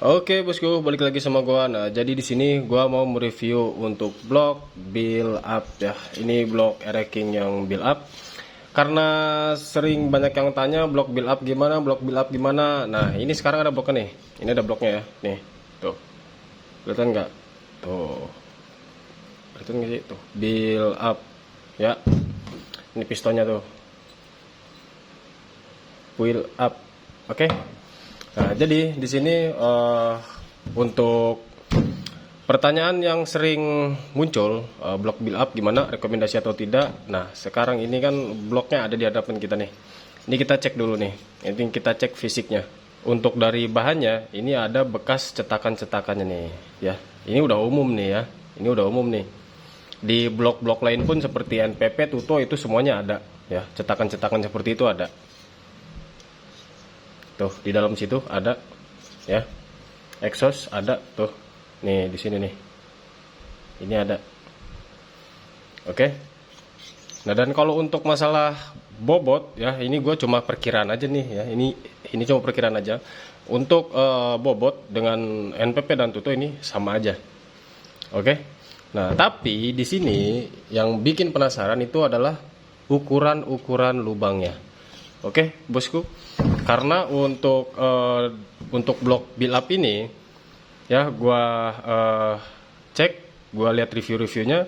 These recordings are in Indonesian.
Oke bosku, balik lagi sama gua. Nah, jadi di sini gua mau mereview untuk blok build up ya. Ini blok ranking yang build up. Karena sering banyak yang tanya blok build up gimana, blok build up gimana. Nah, ini sekarang ada bloknya nih. Ini ada bloknya ya. Nih, tuh. Kelihatan nggak? Tuh. Kelihatan nggak sih? Tuh, build up ya. Ini pistonnya tuh. Build up. Oke. Nah, jadi di sini untuk pertanyaan yang sering muncul, blok build up gimana, rekomendasi atau tidak. Nah, sekarang ini kan bloknya ada di hadapan kita nih. Ini kita cek dulu nih. Ini kita cek fisiknya. Untuk dari bahannya, ini ada bekas cetakan-cetakannya nih, ya. Ini udah umum nih ya. Ini udah umum nih. Di blok-blok lain pun seperti NPP, Tuto itu semuanya ada, ya. Cetakan-cetakan seperti itu ada. Tuh, di dalam situ ada ya. Exhaust ada tuh. Nih, di sini nih. Ini ada. Oke. Nah, dan kalau untuk masalah bobot ya, ini gue cuma perkiraan aja nih ya. Ini cuma perkiraan aja. Untuk bobot dengan NPP dan Tuto ini sama aja. Oke. Nah, tapi di sini yang bikin penasaran itu adalah ukuran-ukuran lubangnya. Oke, bosku. Karena untuk blok build up ini ya, gua cek, gua lihat review-reviewnya,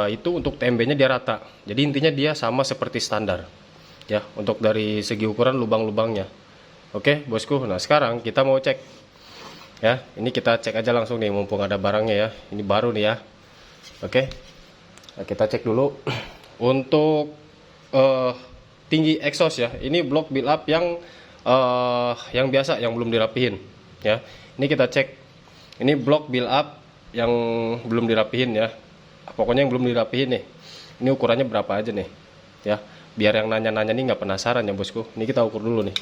itu untuk TMB-nya dia rata. Jadi intinya dia sama seperti standar. Ya, untuk dari segi ukuran lubang-lubangnya. Oke, bosku. Nah, sekarang kita mau cek. Ya, ini kita cek aja langsung nih mumpung ada barangnya ya. Ini baru nih ya. Oke. Nah, kita cek dulu untuk tinggi exhaust ya. Ini blok build up yang biasa, yang belum dirapihin ya. Ini kita cek. Ini blok build up yang belum dirapihin ya. Pokoknya yang belum dirapihin nih. Ini ukurannya berapa aja nih ya. Biar yang nanya-nanya nih nggak penasaran ya bosku. Ini kita ukur dulu nih.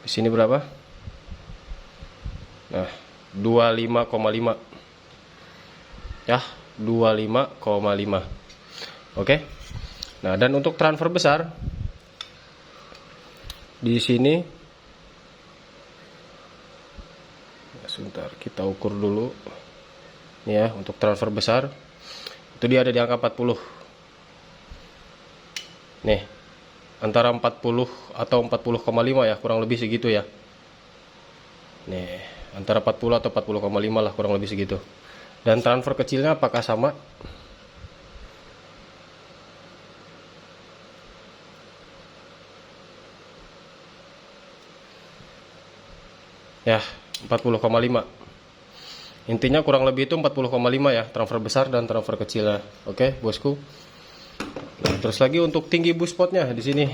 Di sini berapa? Nah, 25,5 ya, 25,5. Oke. Nah, dan untuk transfer besar di sini, sebentar kita ukur dulu nih ya. Untuk transfer besar itu dia ada di angka 40 nih, antara 40 atau 40,5 ya, kurang lebih segitu ya. Nih, antara 40 atau 40,5 lah, kurang lebih segitu. Dan transfer kecilnya apakah sama? Ya, 40,5. Intinya kurang lebih itu 40,5 ya, transfer besar dan transfer kecilnya. Oke, bosku. Nah, terus lagi untuk tinggi buspotnya di sini.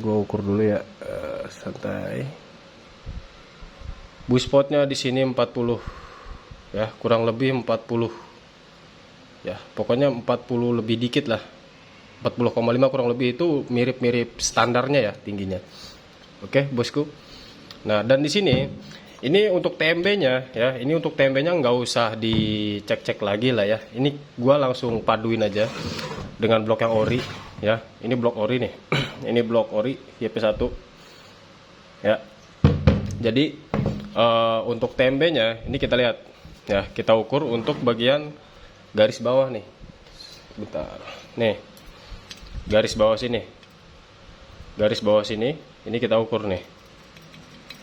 Gue ukur dulu ya, santai. Buspotnya di sini 40 ya, kurang lebih 40 ya, pokoknya 40 lebih dikit lah. 40,5 kurang lebih, itu mirip-mirip standarnya ya tingginya. Oke, bosku. Nah, dan di sini ini untuk TMB-nya ya, ini untuk TMB-nya nggak usah dicek-cek lagi lah ya. Ini gua langsung paduin aja dengan blok yang ori ya. Ini blok ori nih. Ini blok ori YP1 ya. Jadi untuk TMB-nya ini kita lihat ya, kita ukur untuk bagian garis bawah nih. Bentar. Nih. Garis bawah sini. Garis bawah sini ini kita ukur nih.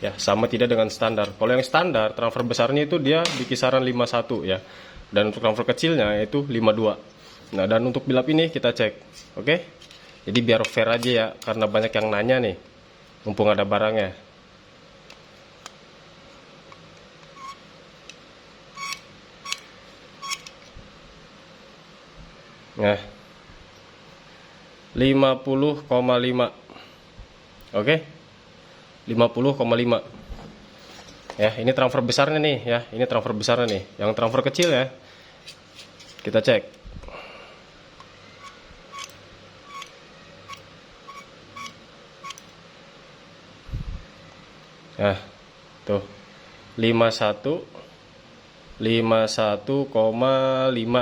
Ya, sama tidak dengan standar. Kalau yang standar transfer besarnya itu dia di kisaran 51 ya. Dan untuk transfer kecilnya itu 52. Nah, dan untuk build up ini kita cek. Oke? Jadi biar fair aja ya, karena banyak yang nanya nih. Mumpung ada barangnya. Nah, 50,5. Oke? 50,5. Ya, ini transfer besarnya nih ya. Ini transfer besarnya nih. Yang transfer kecil ya, kita cek. Nah, tuh 51 51,5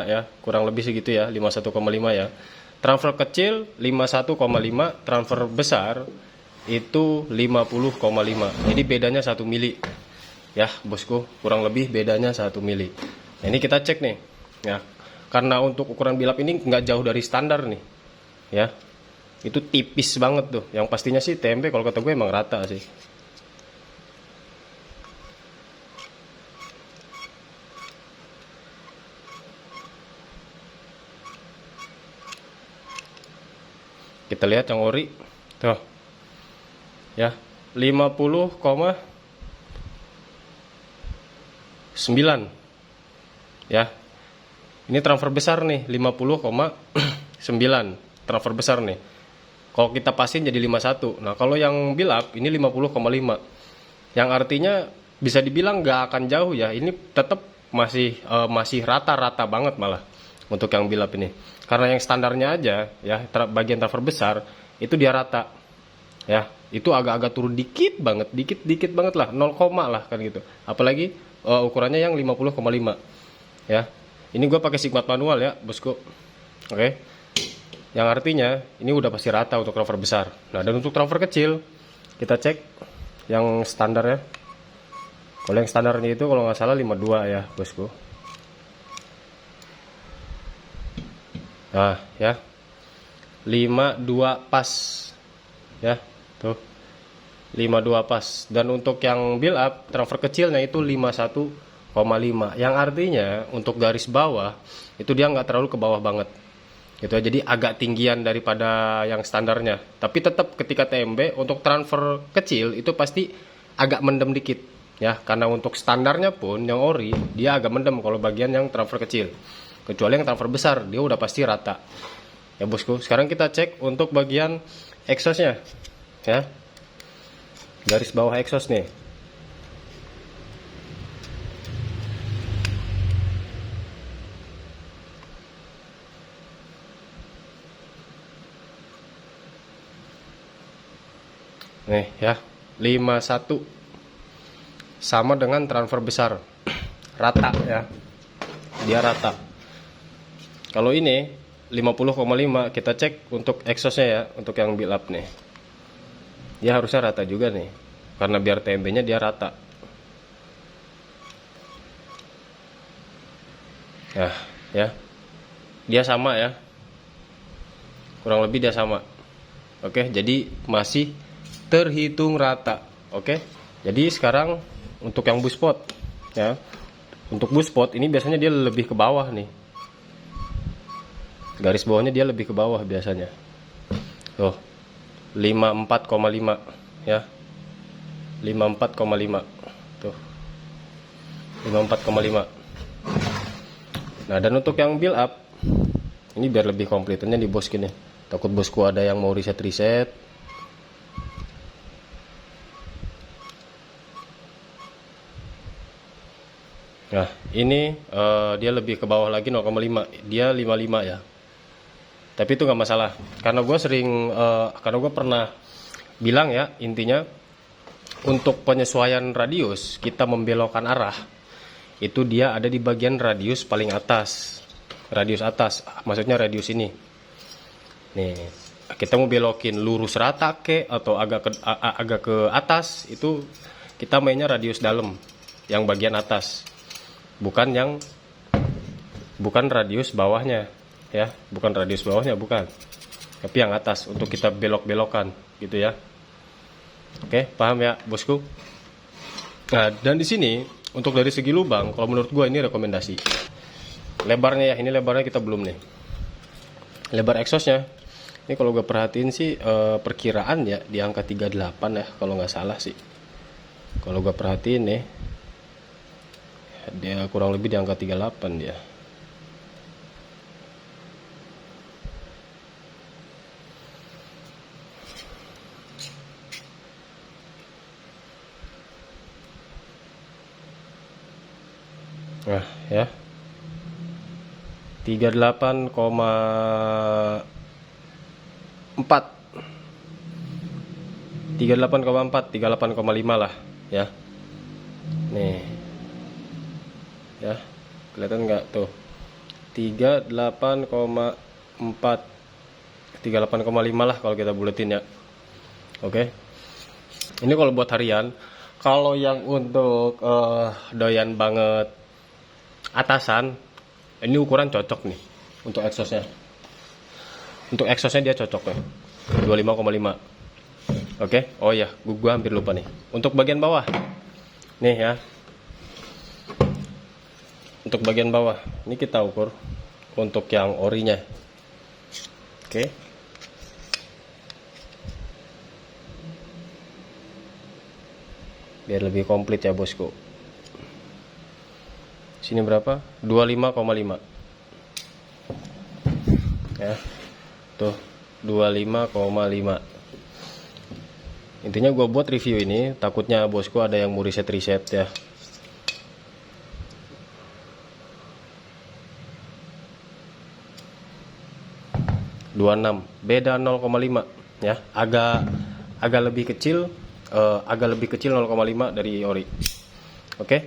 ya, kurang lebih segitu ya, 51,5 ya. Transfer kecil 51,5, transfer besar itu 50,5. Jadi bedanya 1 mili. Ya, bosku, kurang lebih bedanya 1 mili. Nah, ini kita cek nih. Ya. Karena untuk ukuran bilap ini nggak jauh dari standar nih. Ya. Itu tipis banget tuh. Yang pastinya sih TMB kalau kata gue emang rata sih. Kita lihat yang ori tuh ya, 50,9 ya. Ini transfer besar nih, 50,9 transfer besar nih. Kalau kita pasin jadi 51. Nah, kalau yang build up ini 50,5. Yang artinya bisa dibilang nggak akan jauh ya. Ini tetap masih rata-rata banget malah untuk yang build up ini. Karena yang standarnya aja ya, bagian transfer besar itu dia rata. Ya, itu agak-agak turun dikit banget lah, 0, lah kan gitu. Apalagi ukurannya yang 50,5 ya. Ini gue pakai Sigmat manual ya, bosku. Oke. Yang artinya ini udah pasti rata untuk transfer besar. Nah, dan untuk transfer kecil kita cek yang standar ya. Kalau yang standarnya itu kalau nggak salah 52 ya, bosku. Nah, ya. 52 pas. Ya, tuh. 52 pas. Dan untuk yang build up transfer kecilnya itu 51,5. Yang artinya untuk garis bawah itu dia nggak terlalu ke bawah banget. Gitu ya. Jadi agak tinggian daripada yang standarnya. Tapi tetap ketika TMB untuk transfer kecil itu pasti agak mendem dikit ya, karena untuk standarnya pun yang ori dia agak mendem kalau bagian yang transfer kecil. Kecuali yang transfer besar dia udah pasti rata. Ya, bosku. Sekarang kita cek untuk bagian exhaustnya ya. Garis bawah exhaust nih. Nih ya, 51 sama dengan transfer besar. Rata ya. Dia rata. Kalau ini 50,5 kita cek untuk exhaustnya ya, untuk yang build up nih. Dia harusnya rata juga nih. Karena biar TMB-nya dia rata. Nah, ya. Dia sama ya. Kurang lebih dia sama. Oke, jadi masih terhitung rata. Oke. Jadi sekarang untuk yang boost pot ya. Untuk boost pot ini biasanya dia lebih ke bawah nih. Garis bawahnya dia lebih ke bawah biasanya. Tuh. 54,5 ya. 54,5. Tuh. 54,5. Nah, dan untuk yang build up ini biar lebih komplitnya di bos gini. Takut bosku ada yang mau reset. Nah, ini dia lebih ke bawah lagi 0,5. Dia 55 ya. Tapi itu nggak masalah. Karena gue karena gue pernah bilang ya, intinya untuk penyesuaian radius kita membelokkan arah itu dia ada di bagian radius paling atas. Radius atas, maksudnya radius ini. Nih, kita mau belokin lurus rata atau agak ke atas, itu kita mainnya radius dalam yang bagian atas. Bukan radius bawahnya ya, bukan radius bawahnya, bukan, tapi yang atas untuk kita belok-belokan gitu ya. Oke, paham ya, bosku? Nah, dan di sini untuk dari segi lubang, kalau menurut gua ini rekomendasi. Lebarnya ya, ini lebarnya kita belum nih. Lebar exhaustnya, ini kalau gue perhatiin sih perkiraan ya di angka 38 ya, kalau nggak salah sih. Kalau gue perhatiin nih, dia kurang lebih di angka 38 dia. Nah, ya. 38,4 38,5 lah ya. Nih. Ya. Kelihatan nggak tuh? 38,4 38,5 lah kalau kita buletin ya. Oke. Ini kalau buat harian. Kalau yang untuk doyan banget atasan, ini ukuran cocok nih untuk exhaustnya. Untuk exhaustnya dia cocok nih, 25,5. Oke. Oh ya, gua hampir lupa nih. Untuk bagian bawah, nih ya. Untuk bagian bawah, ini kita ukur untuk yang orinya. Oke. Biar lebih komplit ya bosku. Sini berapa? 25,5. Ya. Tuh, 25,5. Intinya gue buat review ini, takutnya bosku ada yang mau riset ya. Beda 0,5 ya, agak lebih kecil 0,5 dari ori. Oke.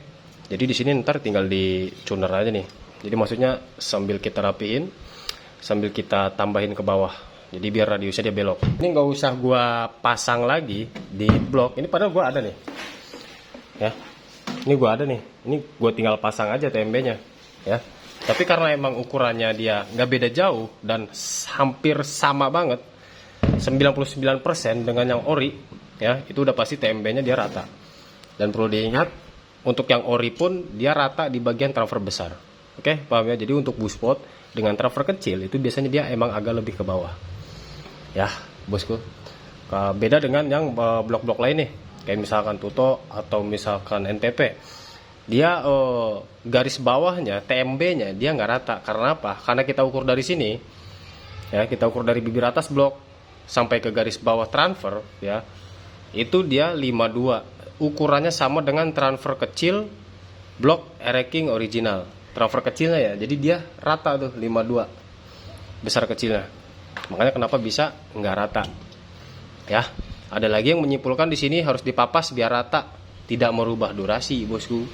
Jadi di sini ntar tinggal di tuner aja nih. Jadi maksudnya sambil kita rapiin, sambil kita tambahin ke bawah. Jadi biar radiusnya dia belok. Ini nggak usah gua pasang lagi di blok. Ini padahal gua ada nih. Ya. Ini gua ada nih. Ini gua tinggal pasang aja TMB-nya, ya. Tapi karena emang ukurannya dia nggak beda jauh dan hampir sama banget, 99% dengan yang ori, ya, itu udah pasti TMB-nya dia rata. Dan perlu diingat, untuk yang ori pun dia rata di bagian transfer besar. Oke, paham ya? Jadi untuk bushpot dengan transfer kecil itu biasanya dia emang agak lebih ke bawah. Ya, bosku. Beda dengan yang blok-blok lain nih, kayak misalkan Tuto atau misalkan NTP. Dia garis bawahnya, TMB-nya dia nggak rata. Karena apa? Karena kita ukur dari sini, ya, kita ukur dari bibir atas blok sampai ke garis bawah transfer, ya, itu dia 52. Ukurannya sama dengan transfer kecil blok Ereking original. Transfer kecilnya ya, jadi dia rata tuh 52 besar kecilnya. Makanya kenapa bisa nggak rata, ya. Ada lagi yang menyimpulkan di sini harus dipapas biar rata, tidak merubah durasi, bosku,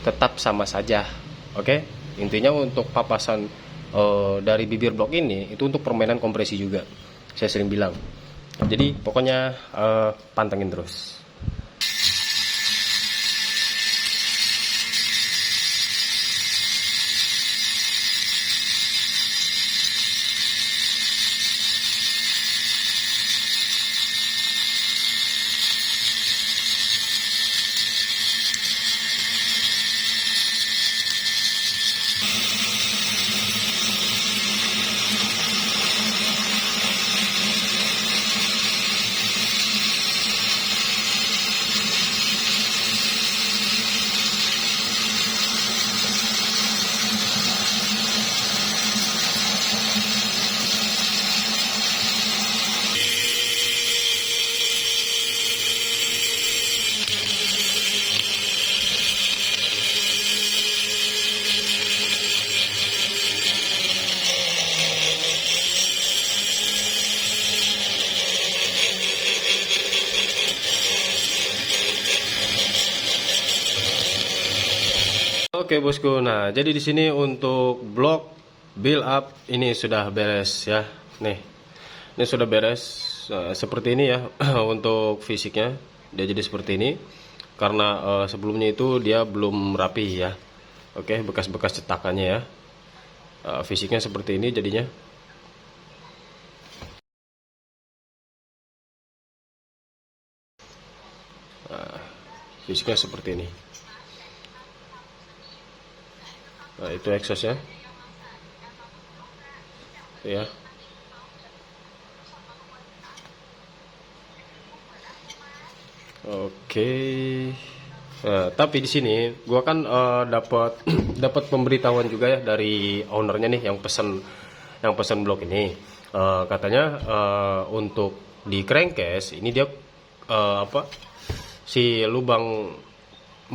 tetap sama saja. Oke. Intinya untuk papasan dari bibir blok ini itu untuk permainan kompresi juga, saya sering bilang. Jadi pokoknya pantengin terus. Oke bosku, nah jadi di sini untuk blok build up ini sudah beres ya. Nih, ini sudah beres seperti ini ya. Untuk fisiknya dia jadi seperti ini karena sebelumnya itu dia belum rapi ya. Oke, bekas-bekas cetakannya ya. Fisiknya seperti ini jadinya. Fisiknya seperti ini. Nah, itu exhaustnya ya. Oke. Nah, tapi di sini gua kan dapat dapat pemberitahuan juga ya dari ownernya nih yang pesen blok ini. Katanya untuk di crankcase ini dia si lubang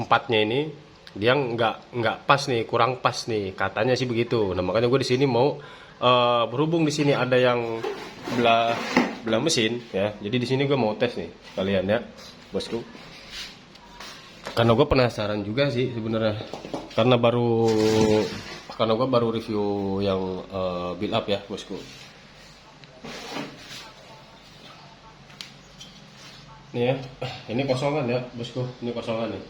empatnya ini dia nggak pas nih, kurang pas nih, katanya sih begitu. Nah makanya gue di sini mau berhubung di sini ada yang belah mesin ya, jadi di sini gue mau tes nih kalian ya bosku. Karena gue penasaran juga sih sebenarnya, karena gue baru review yang build up ya bosku. Nih ya, ini kosongan ya bosku, ini kosongan nih.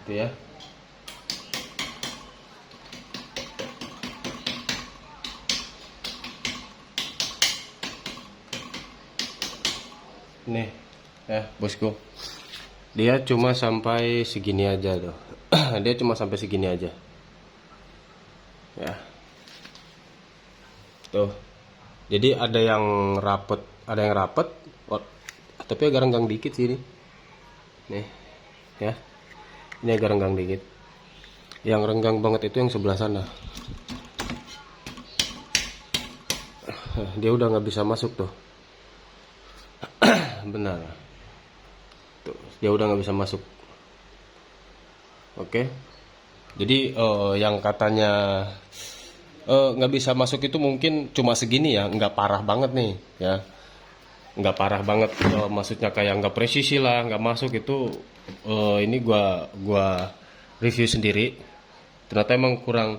Gitu ya. Nih ya bosku, dia cuma sampai segini aja tuh. Dia cuma sampai segini aja ya tuh. Jadi ada yang rapet, tapi agak renggang dikit sih ini. Nih ya, ini agak renggang dikit. Yang renggang banget itu yang sebelah sana. Dia udah nggak bisa masuk tuh. Benar tuh, dia udah nggak bisa masuk. Oke, jadi yang katanya nggak bisa masuk itu mungkin cuma segini ya, nggak parah banget nih ya, nggak parah banget. Maksudnya kayak nggak presisi lah, nggak masuk itu. Ini gua review sendiri, ternyata emang kurang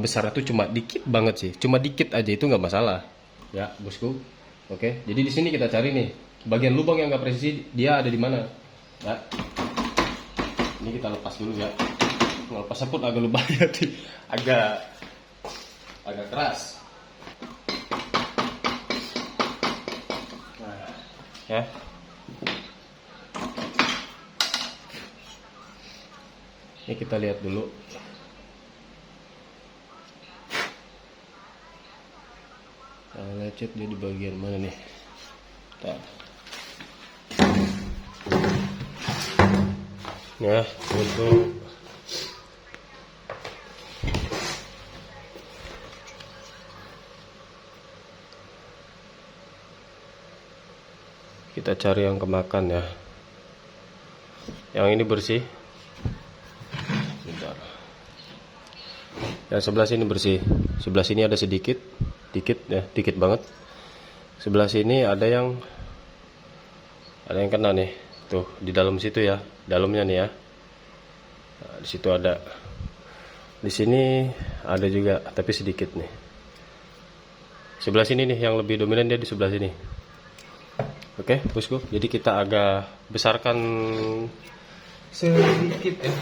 besar itu cuma dikit banget sih, cuma dikit aja, itu nggak masalah ya bosku. Oke, jadi di sini kita cari nih bagian lubang yang nggak presisi, dia ada di mana ya. Ini kita lepas dulu ya, ngelepasnya pun agak lumayan agak keras. Nah, ya. Ini kita lihat dulu. Nah, lecet dia di bagian mana nih? Nah. Ya, untuk kita cari yang kemakan ya. Yang ini bersih. Bentar. Yang sebelah sini bersih. Sebelah sini ada dikit ya, dikit banget. Sebelah sini ada yang kena nih. Tuh, di dalam situ ya, dalamnya nih ya. Nah, di situ ada. Di sini ada juga, tapi sedikit nih. Sebelah sini nih yang lebih dominan, dia di sebelah sini. Oke, bosku. Jadi kita agak besarkan sedikit ya.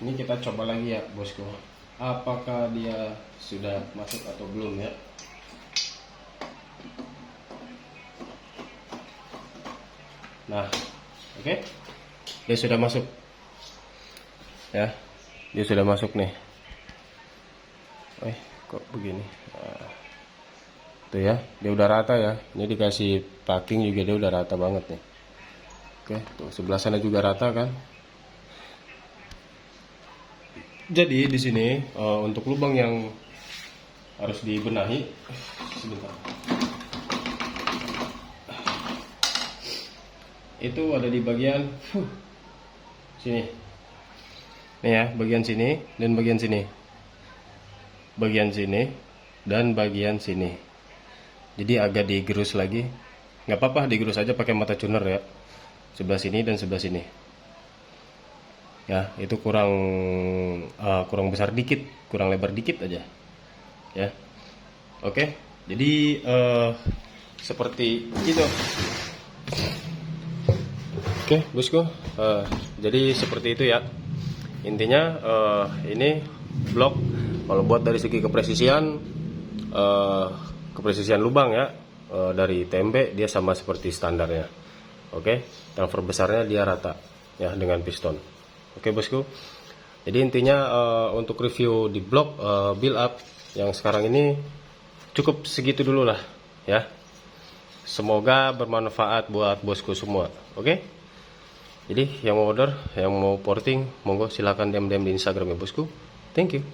Ini kita coba lagi ya bosku, apakah dia sudah masuk atau belum ya. Nah, oke, dia sudah masuk ya, dia sudah masuk nih. Kok begini? Nah, tuh ya, dia udah rata ya. Ini dikasih packing juga, dia udah rata banget nih. Oke, tuh sebelah sana juga rata kan. Jadi di sini untuk lubang yang harus dibenahi, sebentar. Itu ada di bagian sini. Nih ya, bagian sini dan bagian sini. Bagian sini dan bagian sini. Jadi agak digerus lagi. Nggak apa-apa, digerus aja pakai mata tuner ya. Sebelah sini dan sebelah sini. Ya, itu kurang besar dikit, kurang lebar dikit aja. Ya. Oke, jadi seperti itu. Oke, bosku. Jadi seperti itu ya. Intinya ini blok kalau buat dari segi kepresisian lubang ya, dari TMB dia sama seperti standarnya. Oke, transfer besarnya dia rata ya dengan piston. Oke, bosku. Jadi intinya untuk review di blok build up yang sekarang ini cukup segitu dulu lah ya. Semoga bermanfaat buat bosku semua. Oke. Jadi yang mau order, yang mau porting, monggo silakan DM di Instagram ya bosku. Thank you.